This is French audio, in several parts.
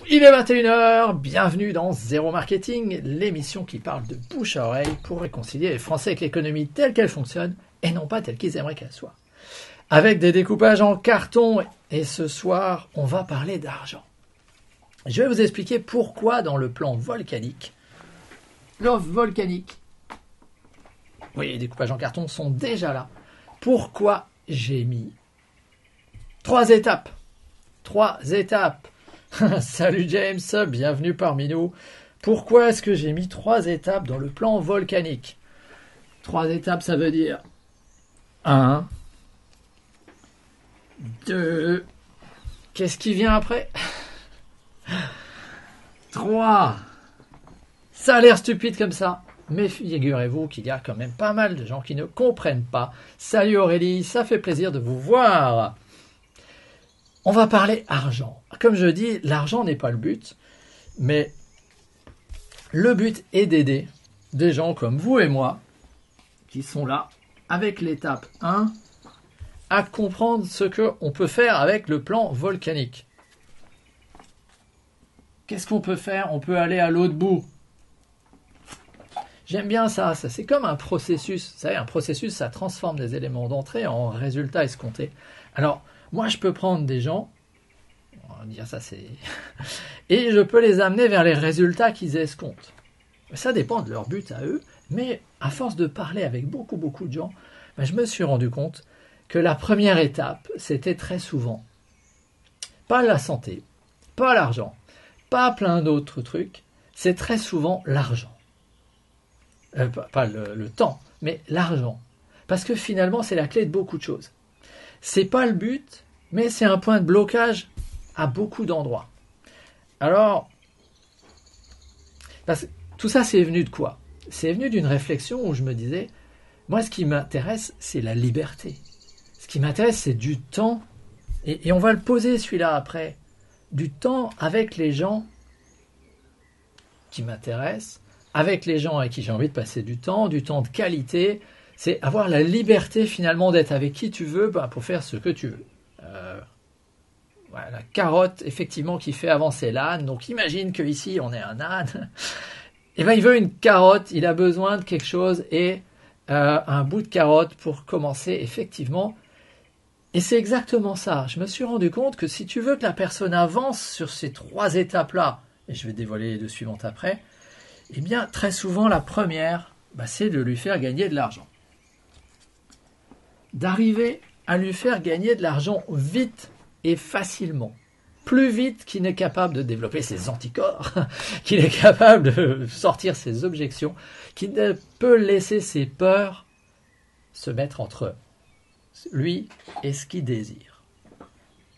Il est 21h, bienvenue dans Zéro Marketing, l'émission qui parle de bouche à oreille pour réconcilier les Français avec l'économie telle qu'elle fonctionne et non pas telle qu'ils aimeraient qu'elle soit. Avec des découpages en carton, et ce soir, on va parler d'argent. Je vais vous expliquer pourquoi dans le plan volcanique, oui, les découpages en carton sont déjà là. Pourquoi j'ai mis trois étapes. Salut James, bienvenue parmi nous. Pourquoi est-ce que j'ai mis 3 étapes dans le plan volcanique? 3 étapes, ça veut dire 1, 2, qu'est-ce qui vient après? 3. Ça a l'air stupide comme ça, mais figurez-vous qu'il y a quand même pas mal de gens qui ne comprennent pas. Salut Aurélie, ça fait plaisir de vous voir. On va parler argent. Comme je dis, l'argent n'est pas le but, mais le but est d'aider des gens comme vous et moi, qui sont là, avec l'étape 1, à comprendre ce qu'on peut faire avec le plan volcanique. Qu'est-ce qu'on peut faire? On peut aller à l'autre bout. J'aime bien ça, c'est comme un processus. Vous savez, un processus, ça transforme des éléments d'entrée en résultats escomptés. Alors, moi, je peux prendre des gens, on va dire ça, et je peux les amener vers les résultats qu'ils escomptent. Ça dépend de leur but à eux, mais à force de parler avec beaucoup de gens, je me suis rendu compte que la première étape, c'était très souvent pas la santé, pas l'argent, pas plein d'autres trucs, c'est très souvent l'argent. Pas le temps, mais l'argent. Parce que finalement, c'est la clé de beaucoup de choses. C'est pas le but, mais c'est un point de blocage à beaucoup d'endroits. Alors, tout ça, c'est venu de quoi? C'est venu d'une réflexion où je me disais, moi, ce qui m'intéresse, c'est la liberté. Ce qui m'intéresse, c'est du temps, et on va le poser celui-là après, du temps avec les gens qui m'intéressent, avec les gens avec qui j'ai envie de passer du temps de qualité. C'est avoir la liberté finalement d'être avec qui tu veux pour faire ce que tu veux. La carotte, effectivement, qui fait avancer l'âne. Donc imagine qu'ici, on est un âne. Et il veut une carotte, il a besoin de quelque chose et un bout de carotte pour commencer, effectivement. Et c'est exactement ça. Je me suis rendu compte que si tu veux que la personne avance sur ces 3 étapes-là, et je vais dévoiler les 2 suivantes après, eh bien, très souvent, la première, c'est de lui faire gagner de l'argent. D'arriver à lui faire gagner de l'argent vite et facilement. Plus vite qu'il n'est capable de développer ses anticorps, qu'il est capable de sortir ses objections, qu'il ne peut laisser ses peurs se mettre entre lui et ce qu'il désire.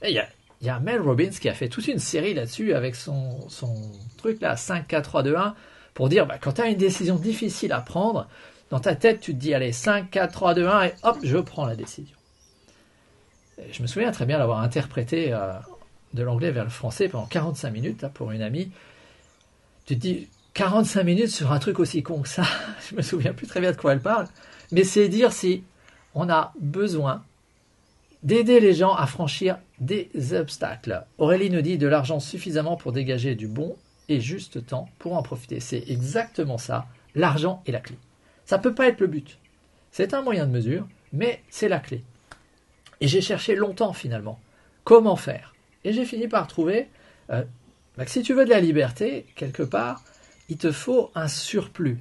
Et il y a Mel Robbins qui a fait toute une série là-dessus avec son truc là, 5, 4, 3, 2, 1, pour dire, quand tu as une décision difficile à prendre, dans ta tête, tu te dis, allez, 5, 4, 3, 2, 1, et hop, je prends la décision. Et je me souviens très bien l'avoir interprété de l'anglais vers le français pendant 45 minutes, là, pour une amie. Tu te dis, 45 minutes sur un truc aussi con que ça, je me souviens plus très bien de quoi elle parle, mais c'est dire si on a besoin d'aider les gens à franchir des obstacles. Aurélie nous dit de l'argent suffisamment pour dégager du bon et juste temps pour en profiter. C'est exactement ça, l'argent est la clé. Ça ne peut pas être le but. C'est un moyen de mesure, mais c'est la clé. Et j'ai cherché longtemps finalement comment faire. Et j'ai fini par trouver que si tu veux de la liberté, quelque part, il te faut un surplus.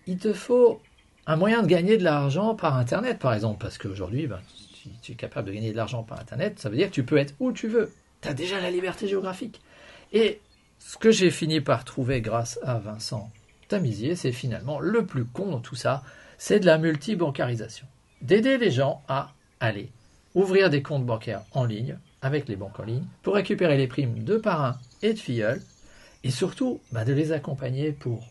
Il te faut un moyen de gagner de l'argent par Internet, par exemple. Parce qu'aujourd'hui, si tu es capable de gagner de l'argent par Internet, ça veut dire que tu peux être où tu veux. Tu as déjà la liberté géographique. Et ce que j'ai fini par trouver grâce à Vincent Tamizier, c'est finalement le plus con dans tout ça, c'est de la multibancarisation. D'aider les gens à aller ouvrir des comptes bancaires en ligne, avec les banques en ligne, pour récupérer les primes de parrains et de filleuls, et surtout de les accompagner pour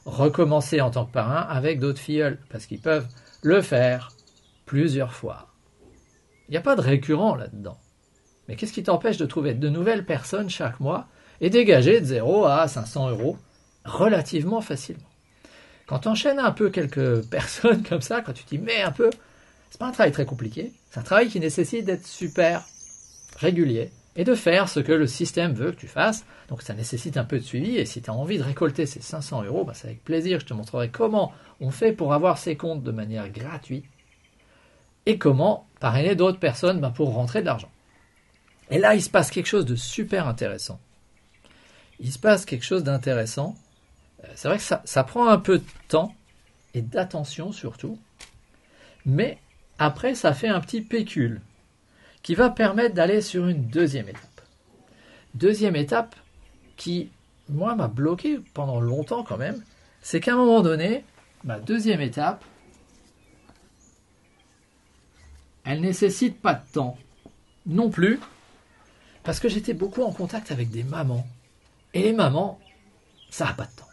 recommencer en tant que parrain avec d'autres filleuls, parce qu'ils peuvent le faire plusieurs fois. Il n'y a pas de récurrent là-dedans. Mais qu'est-ce qui t'empêche de trouver de nouvelles personnes chaque mois et dégager de 0 à 500 € relativement facilement? Quand tu enchaînes un peu quelques personnes comme ça, quand tu t'y mets un peu, c'est pas un travail très compliqué. C'est un travail qui nécessite d'être super régulier, et de faire ce que le système veut que tu fasses. Donc ça nécessite un peu de suivi, et si tu as envie de récolter ces 500 €, bah, c'est avec plaisir, je te montrerai comment on fait pour avoir ces comptes de manière gratuite, et comment parrainer d'autres personnes pour rentrer de l'argent. Et là, il se passe quelque chose de super intéressant. Il se passe quelque chose d'intéressant. C'est vrai que ça prend un peu de temps, et d'attention surtout, mais après, ça fait un petit pécule qui va permettre d'aller sur une deuxième étape. Deuxième étape qui, moi, m'a bloqué pendant longtemps quand même, c'est qu'à un moment donné, ma deuxième étape, elle nécessite pas de temps non plus, parce que j'étais beaucoup en contact avec des mamans. Et les mamans, ça n'a pas de temps.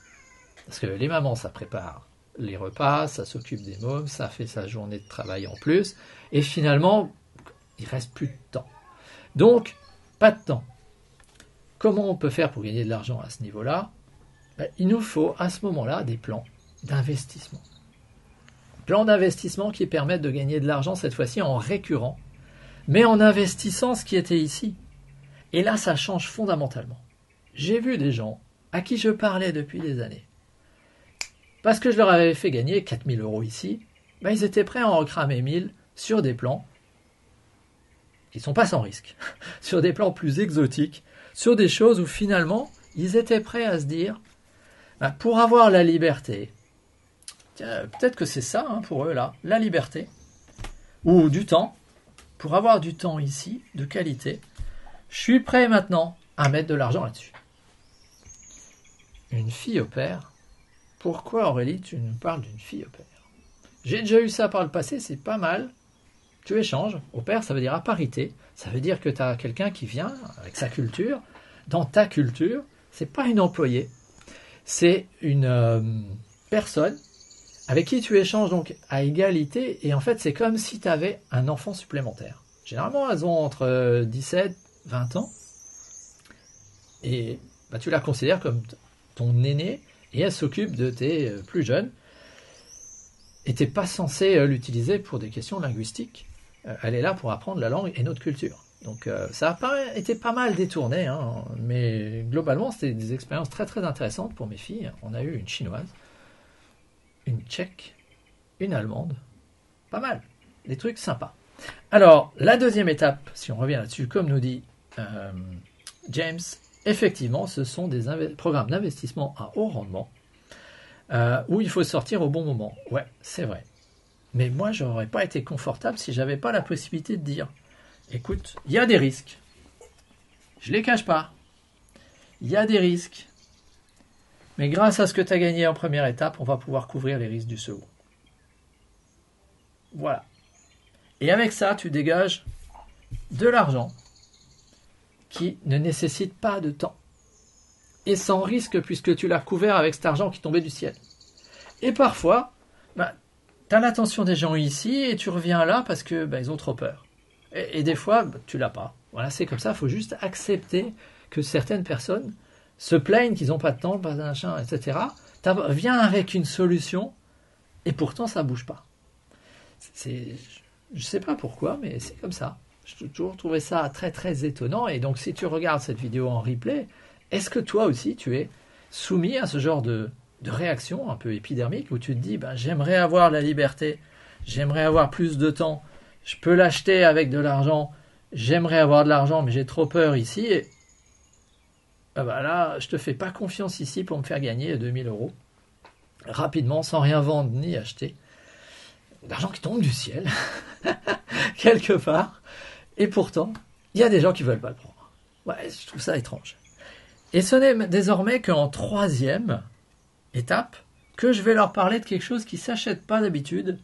Parce que les mamans, ça prépare les repas, ça s'occupe des mômes, ça fait sa journée de travail en plus, et finalement, il reste plus de temps. Donc, pas de temps. Comment on peut faire pour gagner de l'argent à ce niveau-là? Il nous faut à ce moment-là des plans d'investissement. Plans d'investissement qui permettent de gagner de l'argent cette fois-ci en récurrent, mais en investissant ce qui était ici. Et là, ça change fondamentalement. J'ai vu des gens à qui je parlais depuis des années, parce que je leur avais fait gagner 4000 € ici, ils étaient prêts à en recramer 1000 sur des plans qui ne sont pas sans risque, sur des plans plus exotiques, sur des choses où finalement, ils étaient prêts à se dire, pour avoir la liberté, peut-être que c'est ça pour eux là, la liberté, ou du temps, pour avoir du temps ici, de qualité, je suis prêt maintenant à mettre de l'argent là-dessus. Une fille au père? Pourquoi Aurélie, tu nous parles d'une fille au père? J'ai déjà eu ça par le passé, c'est pas mal. Tu échanges. Au pair, ça veut dire à parité. Ça veut dire que tu as quelqu'un qui vient avec sa culture. Dans ta culture, c'est pas une employée. C'est une personne avec qui tu échanges donc à égalité. Et en fait, c'est comme si tu avais un enfant supplémentaire. Généralement, elles ont entre 17, 20 ans. Et tu la considères comme ton aîné. Et elle s'occupe de tes plus jeunes. Et tu n'es pas censé l'utiliser pour des questions linguistiques. Elle est là pour apprendre la langue et notre culture. Donc ça a été pas mal détourné, mais globalement, c'était des expériences très très intéressantes pour mes filles. On a eu une chinoise, une tchèque, une allemande. Pas mal. Des trucs sympas. Alors, la deuxième étape, si on revient là-dessus, comme nous dit James, effectivement, ce sont des programmes d'investissement à haut rendement où il faut sortir au bon moment. Ouais, c'est vrai. Mais moi, je n'aurais pas été confortable si je n'avais pas la possibilité de dire, écoute, il y a des risques. Je ne les cache pas. Il y a des risques. Mais grâce à ce que tu as gagné en première étape, on va pouvoir couvrir les risques du second. Voilà. Et avec ça, tu dégages de l'argent qui ne nécessite pas de temps. Et sans risque, puisque tu l'as couvert avec cet argent qui tombait du ciel. Et parfois, tu as l'attention des gens ici et tu reviens là parce que ils ont trop peur. Et des fois, tu l'as pas. Voilà, c'est comme ça, il faut juste accepter que certaines personnes se plaignent qu'ils n'ont pas de temps, pas de machin, etc. Viens avec une solution et pourtant ça ne bouge pas. Je ne sais pas pourquoi, mais c'est comme ça. J'ai toujours trouvé ça très très étonnant. Et donc si tu regardes cette vidéo en replay, est-ce que toi aussi tu es soumis à ce genre de réaction un peu épidermique où tu te dis j'aimerais avoir la liberté, j'aimerais avoir plus de temps, je peux l'acheter avec de l'argent, j'aimerais avoir de l'argent mais j'ai trop peur ici et là je te fais pas confiance ici pour me faire gagner 2000 € rapidement sans rien vendre ni acheter. L'argent qui tombe du ciel quelque part et pourtant il y a des gens qui veulent pas le prendre. Ouais, je trouve ça étrange. Et ce n'est désormais qu'en troisième étape que je vais leur parler de quelque chose qui ne s'achète pas d'habitude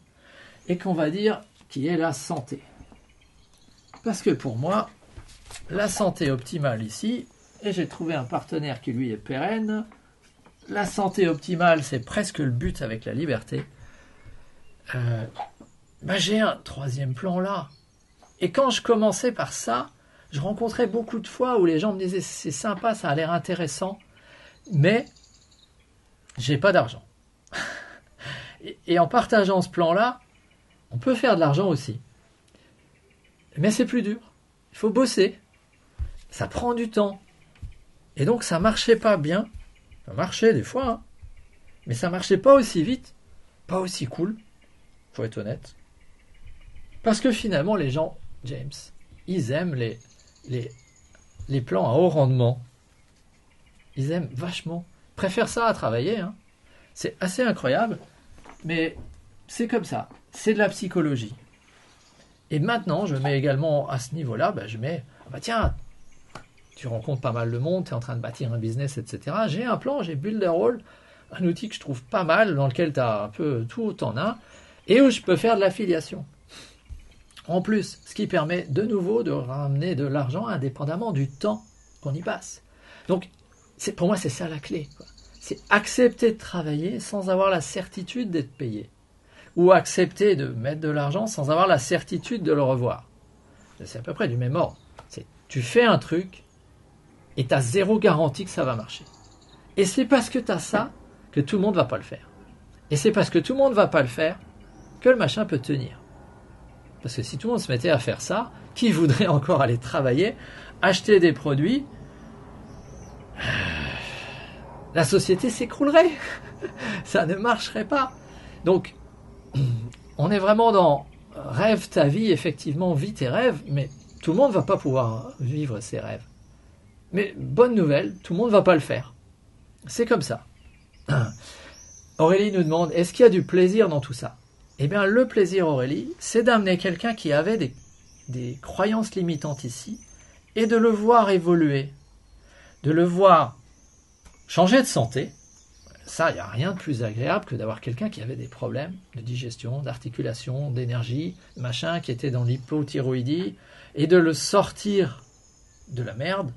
et qu'on va dire qui est la santé. Parce que pour moi, la santé optimale ici, et j'ai trouvé un partenaire qui lui est pérenne, la santé optimale c'est presque le but avec la liberté, j'ai un troisième plan là. Et quand je commençais par ça, je rencontrais beaucoup de fois où les gens me disaient c'est sympa, ça a l'air intéressant, mais j'ai pas d'argent. Et en partageant ce plan-là, on peut faire de l'argent aussi. Mais c'est plus dur. Il faut bosser. ça prend du temps. Et donc ça marchait pas bien. Ça marchait des fois, hein, mais ça marchait pas aussi vite, pas aussi cool, faut être honnête. Parce que finalement, les gens, James, ils aiment les plans à haut rendement. Ils aiment vachement. Ils préfèrent ça à travailler. Hein. C'est assez incroyable, mais c'est comme ça. C'est de la psychologie. Et maintenant, je mets également à ce niveau-là, je mets, tiens, tu rencontres pas mal de monde, tu es en train de bâtir un business, etc. J'ai un plan, j'ai Builderall, un outil que je trouve pas mal, dans lequel tu as un peu tout en un, et où je peux faire de l'affiliation. En plus, ce qui permet de nouveau de ramener de l'argent indépendamment du temps qu'on y passe. Donc, pour moi, c'est ça la clé, quoi. C'est accepter de travailler sans avoir la certitude d'être payé. Ou accepter de mettre de l'argent sans avoir la certitude de le revoir. C'est à peu près du même ordre. Tu fais un truc et tu as zéro garantie que ça va marcher. Et c'est parce que tu as ça que tout le monde ne va pas le faire. Et c'est parce que tout le monde ne va pas le faire que le machin peut tenir. Parce que si tout le monde se mettait à faire ça, qui voudrait encore aller travailler, acheter des produits, la société s'écroulerait. Ça ne marcherait pas. Donc, on est vraiment dans rêve ta vie, effectivement, vis tes rêves, mais tout le monde ne va pas pouvoir vivre ses rêves. Mais bonne nouvelle, tout le monde ne va pas le faire. C'est comme ça. Aurélie nous demande, est-ce qu'il y a du plaisir dans tout ça? Eh bien, le plaisir, Aurélie, c'est d'amener quelqu'un qui avait des croyances limitantes ici et de le voir évoluer, de le voir changer de santé. Ça, il n'y a rien de plus agréable que d'avoir quelqu'un qui avait des problèmes de digestion, d'articulation, d'énergie, machin, qui était dans l'hypothyroïdie, et de le sortir de la merde,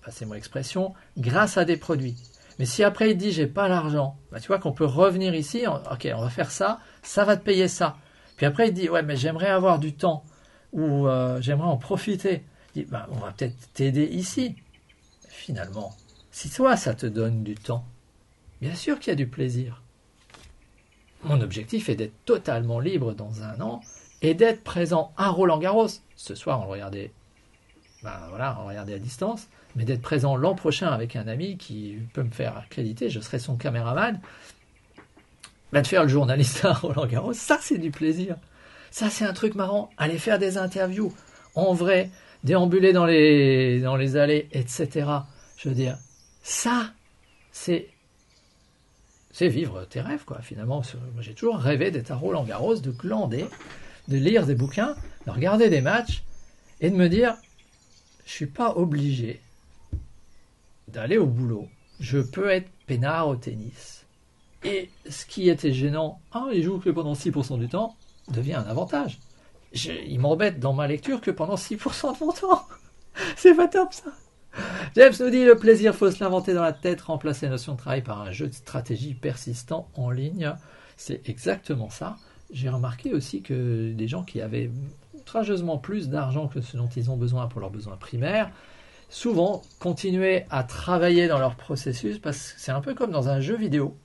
passez-moi l'expression, grâce à des produits. Mais si après il dit j'ai pas l'argent, tu vois qu'on peut revenir ici, ok, on va faire ça, ça va te payer ça. Puis après il dit ouais mais j'aimerais avoir du temps, ou j'aimerais en profiter. Il dit on va peut-être t'aider ici. Finalement, si toi ça te donne du temps, bien sûr qu'il y a du plaisir. Mon objectif est d'être totalement libre dans un an et d'être présent à Roland-Garros. Ce soir, on le regardait, on regardait à distance, mais d'être présent l'an prochain avec un ami qui peut me faire accréditer, je serai son caméraman, de faire le journaliste à Roland-Garros, ça c'est du plaisir. Ça c'est un truc marrant. Aller faire des interviews en vrai, déambuler dans les allées, etc. Je veux dire, ça, c'est vivre tes rêves, quoi. Finalement, moi, j'ai toujours rêvé d'être à Roland-Garros, de glander, de lire des bouquins, de regarder des matchs et de me dire, je suis pas obligé d'aller au boulot. Je peux être peinard au tennis. Et ce qui était gênant, il joue que pendant 6% du temps, devient un avantage. Il m'embête dans ma lecture que pendant 6% de mon temps. C'est pas top, ça. James nous dit, le plaisir, faut se l'inventer dans la tête, remplacer la notion de travail par un jeu de stratégie persistant en ligne. C'est exactement ça. J'ai remarqué aussi que des gens qui avaient outrageusement plus d'argent que ce dont ils ont besoin pour leurs besoins primaires, souvent continuaient à travailler dans leur processus, parce que c'est un peu comme dans un jeu vidéo.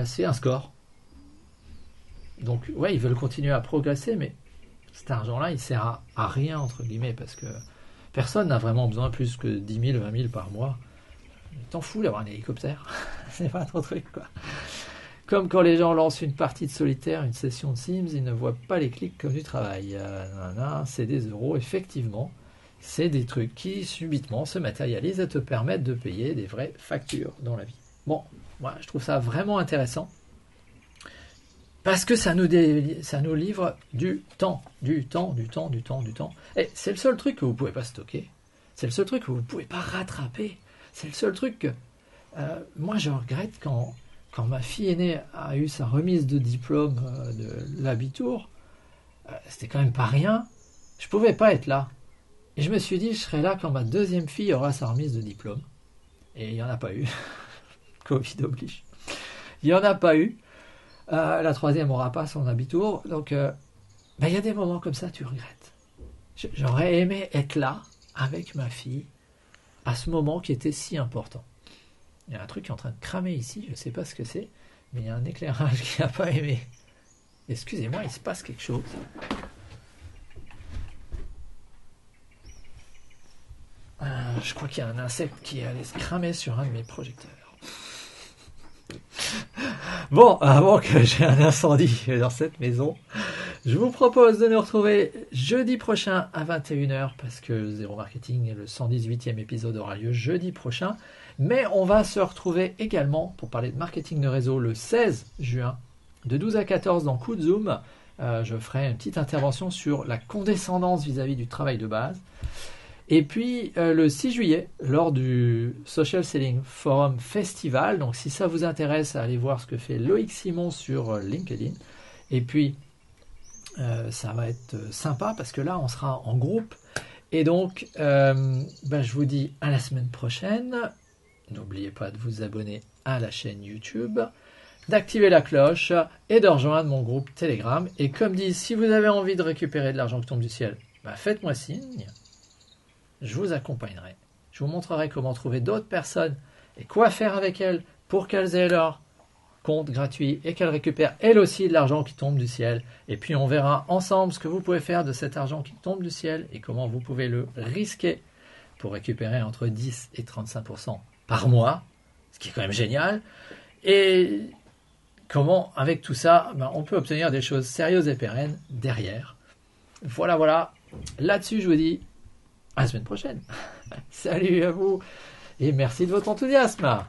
C'est un score. Donc, ouais, ils veulent continuer à progresser, mais cet argent-là, il sert à rien, entre guillemets, parce que personne n'a vraiment besoin plus que 10 000, 20 000 par mois. T'en fous d'avoir un hélicoptère. C'est pas trop truc, quoi. Comme quand les gens lancent une partie de solitaire, une session de Sims, ils ne voient pas les clics comme du travail. C'est des euros, effectivement. C'est des trucs qui, subitement, se matérialisent et te permettent de payer des vraies factures dans la vie. Bon, moi, je trouve ça vraiment intéressant. Parce que ça nous livre du temps. Et c'est le seul truc que vous ne pouvez pas stocker. C'est le seul truc que vous ne pouvez pas rattraper. C'est le seul truc que... moi, je regrette quand ma fille aînée a eu sa remise de diplôme de l'Abitur. C'était quand même pas rien. Je ne pouvais pas être là. Et je me suis dit, je serai là quand ma deuxième fille aura sa remise de diplôme. Et il n'y en a pas eu. Covid oblige. Il n'y en a pas eu. La troisième n'aura pas son Abitur. Donc, il y a des moments comme ça, tu regrettes. J'aurais aimé être là, avec ma fille, à ce moment qui était si important. Il y a un truc qui est en train de cramer ici, je ne sais pas ce que c'est, mais il y a un éclairage qui n'a pas aimé. Excusez-moi, il se passe quelque chose. Je crois qu'il y a un insecte qui est allé se cramer sur un de mes projecteurs. Bon, avant que j'ai un incendie dans cette maison, je vous propose de nous retrouver jeudi prochain à 21h parce que Zéro Marketing, le 118e épisode aura lieu jeudi prochain. Mais on va se retrouver également pour parler de marketing de réseau le 16 juin de 12 à 14 dans Coup de Zoom. Je ferai une petite intervention sur la condescendance vis-à-vis du travail de base. Et puis le 6 juillet, lors du Social Selling Forum Festival, donc si ça vous intéresse, allez voir ce que fait Loïc Simon sur LinkedIn. Et puis, ça va être sympa parce que là, on sera en groupe. Et donc, je vous dis à la semaine prochaine. N'oubliez pas de vous abonner à la chaîne YouTube, d'activer la cloche et de rejoindre mon groupe Telegram. Et comme dit, si vous avez envie de récupérer de l'argent qui tombe du ciel, faites-moi signe. Je vous accompagnerai. Je vous montrerai comment trouver d'autres personnes et quoi faire avec elles pour qu'elles aient leur compte gratuit et qu'elles récupèrent elles aussi de l'argent qui tombe du ciel. Et puis on verra ensemble ce que vous pouvez faire de cet argent qui tombe du ciel et comment vous pouvez le risquer pour récupérer entre 10 et 35% par mois, ce qui est quand même génial. Et comment, avec tout ça, on peut obtenir des choses sérieuses et pérennes derrière. Voilà. Là-dessus, je vous dis à la semaine prochaine. Salut à vous et merci de votre enthousiasme.